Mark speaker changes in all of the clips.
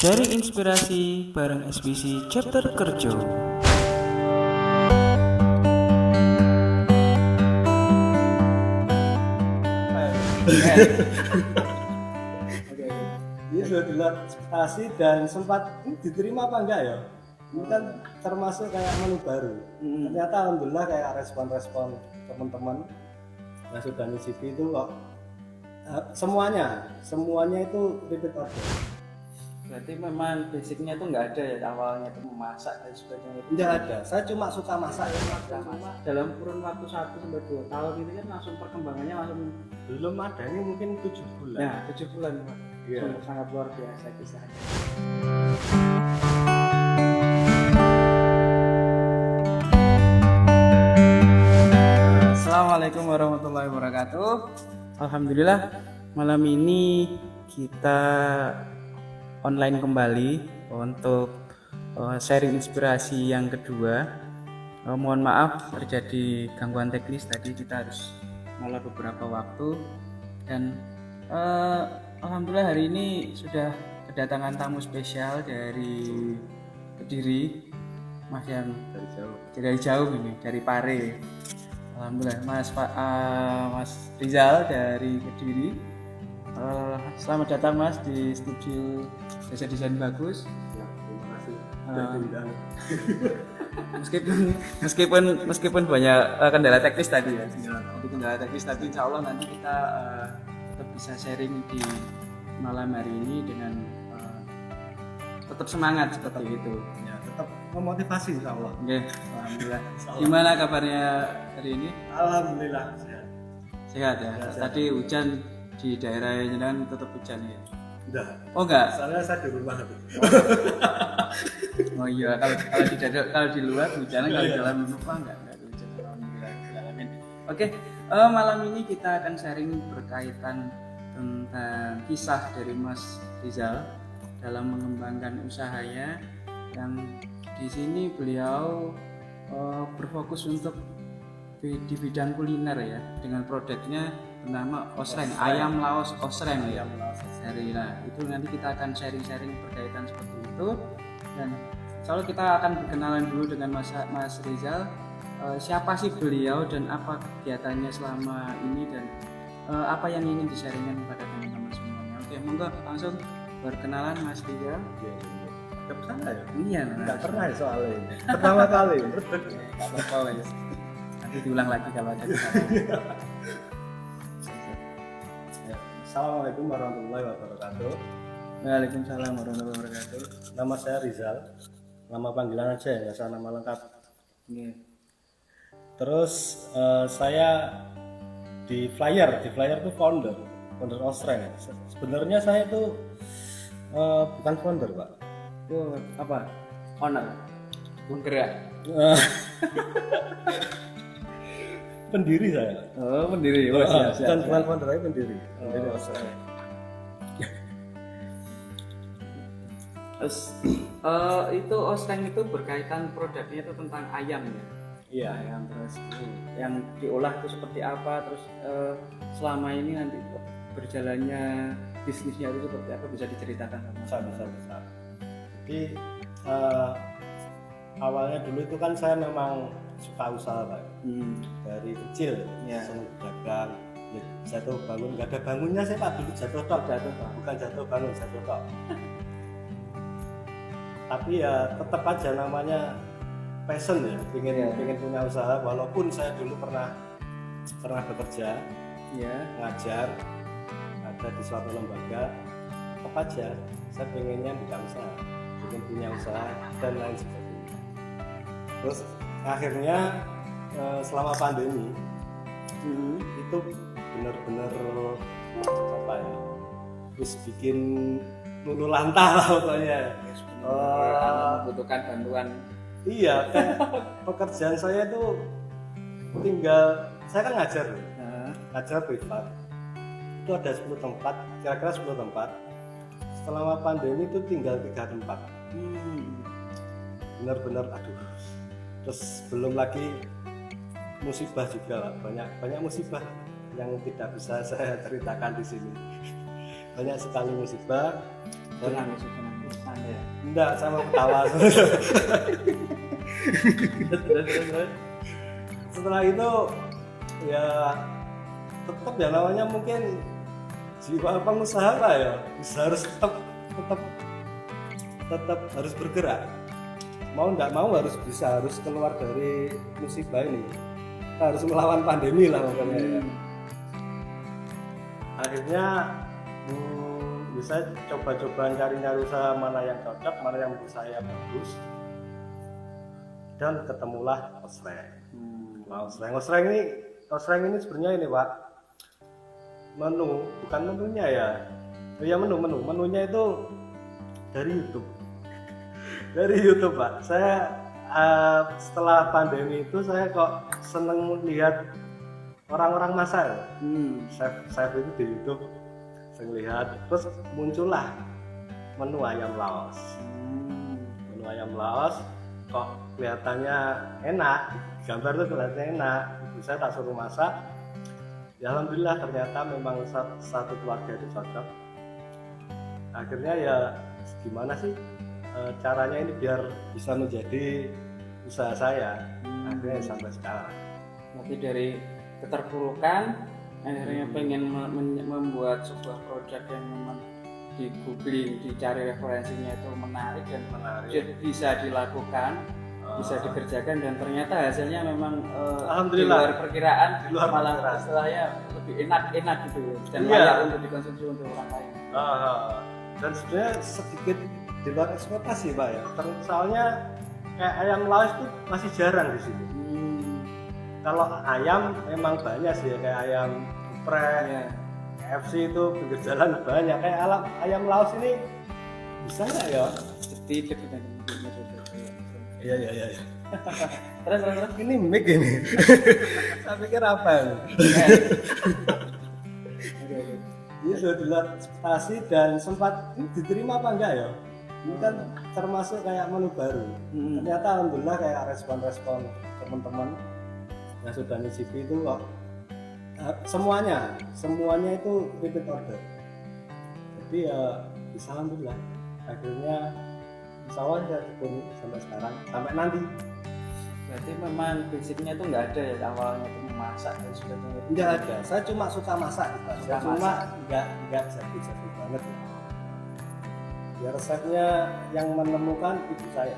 Speaker 1: Sharing inspirasi bareng SBC Chapter Kerjo.
Speaker 2: Oke, ini sudah dilihat ekspektasi dan sempat ini diterima apa enggak ya? Ini kan termasuk kayak menu baru. Ternyata alhamdulillah kayak respon-respon teman-teman yang sudah ngicipi itu kok semuanya itu repeat order.
Speaker 3: Berarti memang basicnya tuh nggak ada ya, awalnya tuh memasak dan sebagainya itu
Speaker 2: Enggak ada. Saya cuma suka masak.
Speaker 3: dalam kurun waktu 1 sampai 2 tahun itu kan langsung perkembangannya langsung
Speaker 2: Belum ada, ini mungkin 7 bulan.
Speaker 3: nah 7 bulan Pak.
Speaker 2: Iya.
Speaker 3: Sangat luar biasa kisahnya. Assalamualaikum warahmatullahi wabarakatuh. Alhamdulillah malam ini kita online kembali untuk sharing inspirasi yang kedua. Mohon maaf terjadi gangguan teknis tadi, kita harus molor beberapa waktu dan alhamdulillah hari ini sudah kedatangan tamu spesial dari Kediri, Mas yang dari jauh ini, dari Pare. Alhamdulillah Mas Rizal dari Kediri. Selamat datang Mas di studio Jasa Desain Bagus.
Speaker 2: Ya, terima kasih.
Speaker 3: Meskipun banyak kendala teknis tadi ya. Jadi kendala teknis tadi insya Allah nanti kita tetap bisa sharing di malam hari ini dengan tetap semangat seperti itu.
Speaker 2: Ya, tetap memotivasi insya Allah.
Speaker 3: Oke, alhamdulillah. Gimana kabarnya hari ini?
Speaker 2: Alhamdulillah. Sehat.
Speaker 3: Sehat ya.
Speaker 2: Ya, sehat.
Speaker 3: Tadi hujan di daerah jenengan tetap hujan ya.
Speaker 2: Udah.
Speaker 3: Oh enggak?
Speaker 2: Soalnya saya di rumah tuh.
Speaker 3: Oh iya, kalau di luar hujan, kalau di dalam rumah enggak hujan. Alhamdulillah. Amin. Oke, malam ini kita akan sharing berkaitan tentang kisah dari Mas Rizal dalam mengembangkan usahanya yang di sini beliau berfokus untuk di bidang kuliner ya, dengan produknya bernama Osreng, ayam laos Osreng ya. Nah, itu nanti kita akan sharing-sharing berkaitan seperti itu dan selalu kita akan berkenalan dulu dengan Mas Rizal. Siapa sih beliau dan apa kegiatannya selama ini dan apa yang ingin di-sharingkan kepada teman-teman semuanya. Oke, monggo langsung berkenalan Mas Rizal.
Speaker 2: Gak pernah ya?
Speaker 3: Iya,
Speaker 2: Gak pernah ya soalnya. Pertama kali.
Speaker 3: Gak apa-apa wes. Nanti diulang lagi kalau ada kesalahan.
Speaker 2: Ya. Assalamualaikum warahmatullahi wabarakatuh.
Speaker 3: Waalaikumsalam warahmatullahi wabarakatuh.
Speaker 2: Nama saya Rizal. Nama panggilan aja ya, nggak usah nama lengkap.
Speaker 3: Oke.
Speaker 2: Terus saya di flyer tuh founder Osreng. Sebenarnya saya itu bukan founder, Pak.
Speaker 3: Oh, apa? Owner. Penggerak.
Speaker 2: Pendiri saya.
Speaker 3: Oh, pendiri. Oh,
Speaker 2: Bukan founder, tapi pendiri. Pendiri Osreng.
Speaker 3: Terus itu Osreng itu berkaitan produknya itu tentang ayam ya.
Speaker 2: Iya.
Speaker 3: Ayam terus yang diolah itu seperti apa, terus selama ini nanti berjalannya bisnisnya itu seperti apa, bisa diceritakan sama
Speaker 2: Bisa. Jadi awalnya dulu itu kan saya memang suka usaha, Pak. Dari kecil
Speaker 3: Ya.
Speaker 2: senang dagang, ya, jatuh bangun, nggak ada bangunnya saya Pak, dulu jatuh tok, bukan jatuh bangun, jatuh tok. Tapi ya tetap aja namanya passion ya, pengen punya usaha, walaupun saya dulu pernah bekerja,
Speaker 3: ya.
Speaker 2: ngajar, ada di suatu lembaga, tetap aja saya pengennya buka usaha, pengen punya usaha dan lain sebagainya. Terus akhirnya selama pandemi itu benar-benar apa ya, terus bikin lulu lantah lah pokoknya.
Speaker 3: Membutuhkan bantuan.
Speaker 2: Iya, kayak pekerjaan saya itu tinggal, saya kan ngajar privat. Itu ada 10 tempat, kira-kira 10 tempat. Selama pandemi itu tinggal 3 tempat. Benar-benar aduh. Terus belum lagi musibah juga, banyak musibah yang tidak bisa saya ceritakan di sini. Banyak sekali musibah.
Speaker 3: Tenang. ya.
Speaker 2: Enggak, sama ketawa.
Speaker 3: Terus.
Speaker 2: Setelah itu ya tetap ya namanya mungkin jiwa pengusaha lah ya, harus tetap harus bergerak, mau nggak mau harus keluar dari musibah ini. Kita harus melawan pandemi lah pokoknya ya. Akhirnya bisa coba-coba nyari usaha mana yang cocok, mana yang menurut saya bagus, dan ketemulah Osreng ini sebenarnya ini Pak, bukan menunya ya, menunya itu dari YouTube Pak. Saya setelah pandemi itu saya kok seneng lihat orang-orang masak, chef itu di YouTube saya lihat, terus muncullah menu ayam Laos. Menu ayam Laos kok kelihatannya enak, gambar tuh kelihatannya enak. Saya tak suruh masak, ya alhamdulillah ternyata memang satu keluarga itu cocok. Akhirnya ya gimana sih caranya ini biar bisa menjadi usaha saya, akhirnya sampai sekarang.
Speaker 3: Berarti dari keterpurukan akhirnya pengen membuat sebuah produk yang memang di googling, dicari referensinya itu menarik dan bisa dilakukan, bisa dikerjakan, dan ternyata hasilnya memang di luar perkiraan, malah istilahnya lebih enak gitu dan layak untuk dikonsumsi untuk orang lain.
Speaker 2: Dan sebenarnya sedikit di luar ekspektasi Pak ya, soalnya kayak ayam Laos itu masih jarang di sini. Kalau ayam memang banyak sih ya, kayak ayam geprek, KFC itu pinggir jalan banyak. Kayak ayam Laos ini bisa nggak ya?
Speaker 3: Tidak kita.
Speaker 2: Iya.
Speaker 3: Terus.
Speaker 2: Ini mic ini. Saya pikir apa ini? Ini sudah di luar ekspektasi dan sempat ini diterima apa enggak ya? Ini kan termasuk kayak menu baru. Ternyata alhamdulillah kayak respon teman-teman yang sudah nyicipi itu kok semuanya itu repeat order. Jadi ya bisa alhamdulillah. Akhirnya insya Allah saya tekuni sampai sekarang, sampai nanti.
Speaker 3: Berarti memang prinsipnya itu nggak ada ya awalnya itu memasak dan sebagainya?
Speaker 2: Nggak ada, saya cuma suka masak gitu. Cuma nggak jago banget. Ya resepnya yang menemukan ibu saya.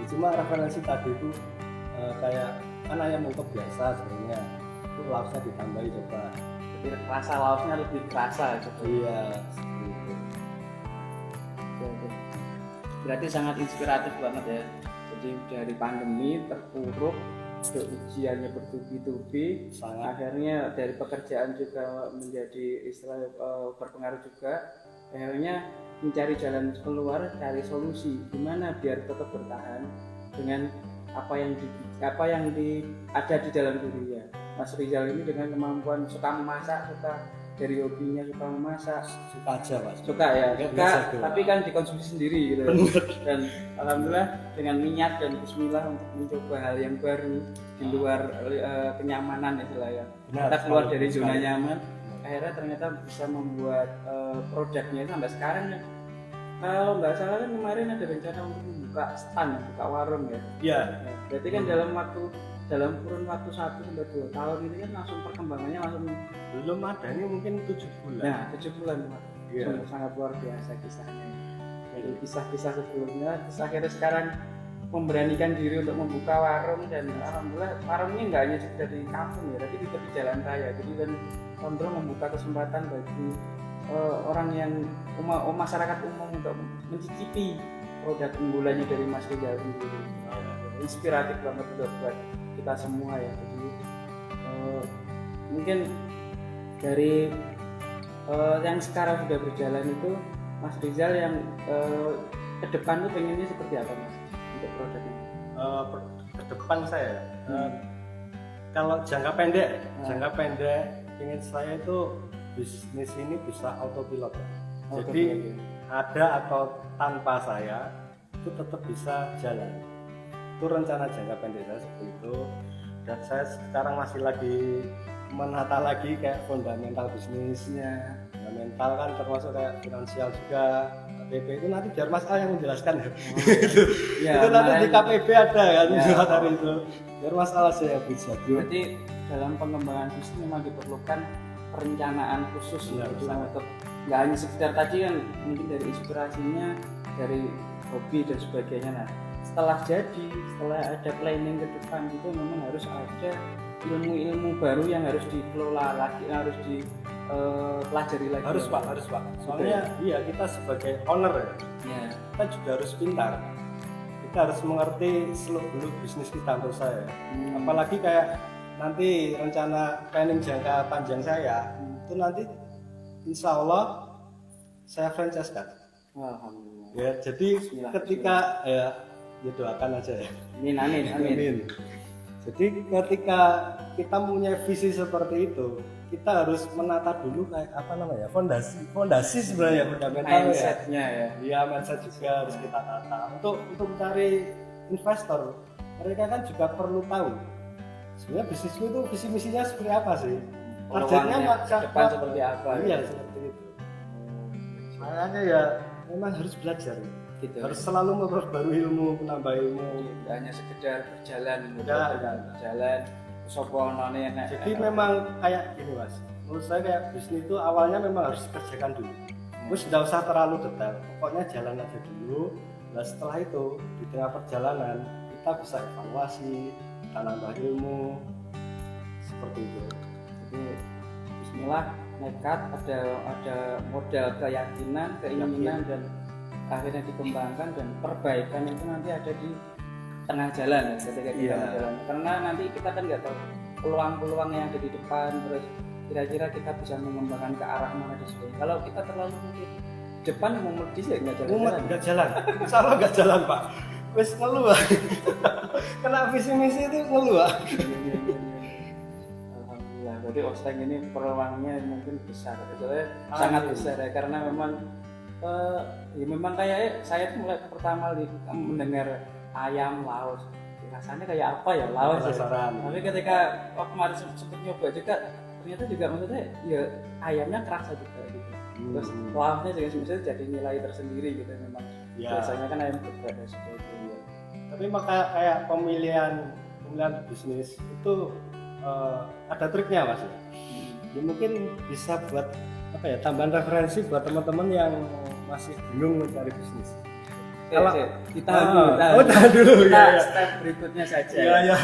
Speaker 2: Cuma referensi tadi itu kayak kan ayam ungkep biasa sebenarnya, itu lauknya ditambahi coba.
Speaker 3: Jadi rasa lauknya lebih kerasa gitu.
Speaker 2: Iya.
Speaker 3: Berarti sangat inspiratif banget ya. Jadi dari pandemi terpuruk ke ujiannya bertubi-tubi, akhirnya dari pekerjaan juga menjadi istilah berpengaruh juga. Akhirnya mencari jalan keluar, cari solusi gimana biar tetap bertahan dengan apa yang ada di dalam dirinya. Mas Rizal ini dengan kemampuan suka memasak, suka dari hobinya suka memasak,
Speaker 2: suka aja Pak.
Speaker 3: Suka ya, tapi kan dikonsumsi sendiri gitu. Dan alhamdulillah dengan minat dan bismillah untuk mencoba hal yang baru di luar kenyamanan istilahnya. Kita keluar dari zona nyaman, akhirnya ternyata bisa membuat produknya sampai sekarang ya. Kalau nggak salah kan kemarin ada rencana untuk membuka stand, buka warung ya.
Speaker 2: Iya.
Speaker 3: Berarti kan dalam kurun waktu 1 sampai 2 tahun ini kan langsung perkembangannya langsung
Speaker 2: belum ada, ini mungkin 7 bulan.
Speaker 3: Nah, 7 bulan Pak.
Speaker 2: Iya.
Speaker 3: Sangat luar biasa kisahnya. Dari kisah-kisah sebelumnya, terus akhirnya sekarang memberanikan diri untuk membuka warung, dan alhamdulillah warungnya nggak hanya sekedar di kampung ya, tapi juga di jalan raya. Jadi kan alhamdulillah membuka kesempatan bagi orang yang masyarakat umum untuk mencicipi produk unggulannya dari Mas Rizal sendiri. Inspiratif banget buat kita semua ya. Jadi mungkin dari yang sekarang sudah berjalan itu Mas Rizal yang ke depan tuh pengennya seperti apa Mas untuk produk ini?
Speaker 2: Ke depan saya kalau jangka pendek ingin saya itu bisnis ini bisa autopilot. Jadi ada atau tanpa saya itu tetap bisa jalan. Itu rencana jangka pendek saya seperti itu. Dan saya sekarang masih lagi menata lagi kayak fundamental bisnisnya. Fundamental kan termasuk kayak finansial juga, PP itu nanti biar Mas A yang menjelaskan ya.
Speaker 3: Ya,
Speaker 2: Itu nanti di
Speaker 3: kemarin-
Speaker 2: KPP ada kan
Speaker 3: Ya.
Speaker 2: surat hari itu. Biar Mas A aja yang bisa.
Speaker 3: Berarti dalam pengembangan bisnis memang diperlukan perencanaan khusus
Speaker 2: Iya,
Speaker 3: gitu
Speaker 2: sangat.
Speaker 3: untuk nggak hanya sekedar tadi kan mungkin dari inspirasinya dari hobi dan sebagainya. Nah setelah jadi, setelah ada planning ke depan itu memang harus ada ilmu-ilmu baru yang harus dikelola lagi, harus dipelajari lagi.
Speaker 2: Harus Pak. Soalnya iya kita sebagai owner ya,
Speaker 3: Ya.
Speaker 2: kita juga harus pintar. Kita harus mengerti seluk-beluk bisnis kita menurut saya. Apalagi kayak nanti rencana planning jangka panjang saya itu nanti insya Allah saya franchise kan.
Speaker 3: Alhamdulillah.
Speaker 2: Ya jadi
Speaker 3: Bismillah,
Speaker 2: ketika ya doakan aja ya.
Speaker 3: Amin.
Speaker 2: Amin. Jadi ketika kita punya visi seperti itu, kita harus menata dulu kayak apa namanya fondasi sebenarnya fundamental ya.
Speaker 3: Mindsetnya ya.
Speaker 2: Iya mindset juga harus kita tata. Untuk mencari investor, mereka kan juga perlu tahu sebenarnya bisnisku itu visi misinya seperti apa sih. Targetnya
Speaker 3: Peluangnya ke depan seperti apa?
Speaker 2: Iya seperti itu. Makanya ya memang harus belajar.
Speaker 3: Gitu.
Speaker 2: Harus selalu memperbarui ilmu, menambah ilmu.
Speaker 3: Nggak hanya sekedar berjalan
Speaker 2: Enggak.
Speaker 3: berjalan sopo none enak.
Speaker 2: Jadi memang kayak gini Mas. Menurut saya kayak bisnis itu awalnya memang harus dikerjakan dulu. Terus tidak usah terlalu detail. Pokoknya jalan aja dulu. Nah setelah itu di tengah perjalanan kita bisa evaluasi, kita nambah ilmu seperti itu.
Speaker 3: Jadi bismillah nekat ada modal keyakinan, keinginan dan akhirnya dikembangkan dan perbaikan itu nanti ada di tengah jalan ya, ketika di
Speaker 2: Iya.
Speaker 3: tengah jalan. Karena nanti kita kan nggak tahu peluang-peluang yang ada di depan, terus kira-kira kita bisa mengembangkan ke arah mana dan sebagainya. Kalau kita terlalu mikir depan mau medis ya nggak jalan.
Speaker 2: Mumet nggak jalan, salah nggak jalan Pak. Wes ngeluh Pak. Kena visi misi itu ngeluh Pak.
Speaker 3: Alhamdulillah. Berarti Osteng ini peluangnya mungkin besar, soalnya sangat besar ya karena memang ya memang kayak saya tuh mulai pertama mendengar ayam laos rasanya kayak apa ya laos ya.
Speaker 2: Penasaran.
Speaker 3: Tapi ketika kemarin sempat nyoba juga ternyata juga maksudnya ya ayamnya kerasa juga gitu. Terus laosnya juga sebenarnya jadi nilai tersendiri gitu memang.
Speaker 2: Ya.
Speaker 3: Biasanya kan ayam geprek dan sebagainya.
Speaker 2: Tapi maka kayak pemilihan bisnis itu ada triknya Mas. Ya mungkin bisa buat apa ya tambahan referensi buat teman-teman yang masih bingung mencari bisnis. Kalau
Speaker 3: Kita
Speaker 2: tahan dulu
Speaker 3: kita
Speaker 2: ya.
Speaker 3: step berikutnya saja.
Speaker 2: Iya ya.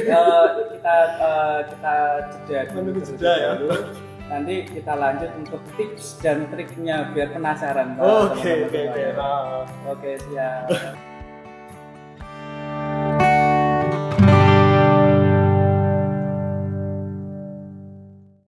Speaker 3: Nanti kita jeda
Speaker 2: Menunggu
Speaker 3: terlebih
Speaker 2: jeda ya.
Speaker 3: dahulu. Nanti kita lanjut untuk tips dan triknya biar penasaran.
Speaker 2: Oke.
Speaker 3: teman-teman. Oke siap.